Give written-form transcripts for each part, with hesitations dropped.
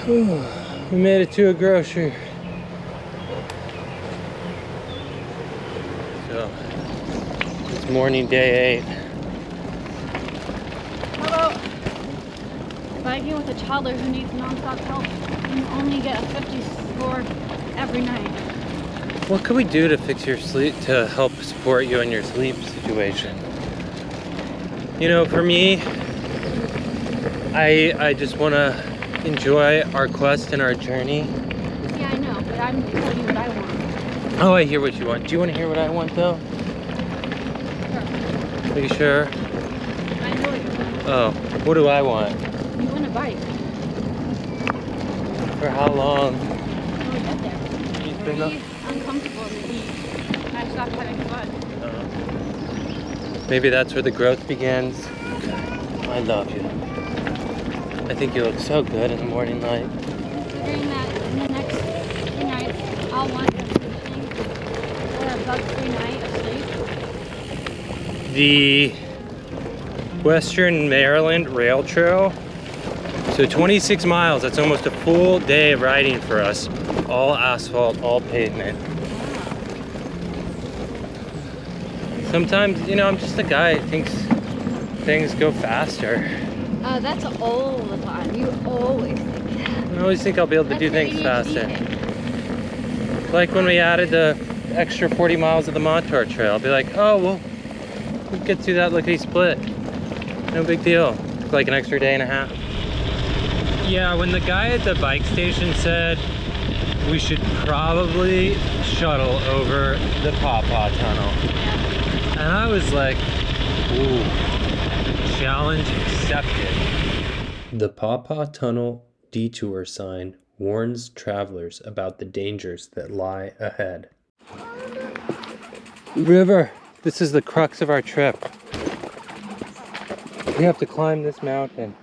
We made it to a grocery. So, it's morning day 8. How about biking with a toddler who needs non-stop help and you only get a 50 score every night? What can we do to fix your sleep, to help support you in your sleep situation? You know, for me, I just want to enjoy our quest and our journey. Yeah, I know, but I'm telling you what I want. Oh, I hear what you want. Do you want to hear what I want, though? Sure. Are you sure? I know what you want. Oh, what do I want? You want a bike. For how long? When we get there. You It's think pretty uncomfortable in the heat. And I stopped having fun. Maybe that's where the growth begins. I love you. I think you look so good in the morning light. Considering that in the next 2 nights, I'll want a sleeping or a bug-free night of sleep. The Western Maryland Rail Trail. So 26 miles, that's almost a full day of riding for us. All asphalt, all pavement. Sometimes, you know, I'm just a guy who thinks things go faster. That's all the time. You always think that. I always think I'll be able to do things faster. Like when we added the extra 40 miles of the Montauk Trail, I'll be like, oh, well, we'll get through that lickety split. No big deal. Like an extra day and a half. Yeah, when the guy at the bike station said we should probably shuttle over the Pawpaw Tunnel. And I was like, ooh, challenge accepted. The Pawpaw Tunnel detour sign warns travelers about the dangers that lie ahead. River, this is the crux of our trip. We have to climb this mountain.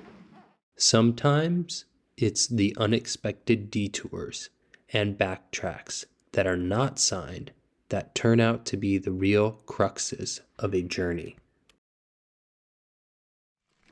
Sometimes it's the unexpected detours and backtracks that are not signed that turn out to be the real cruxes of a journey.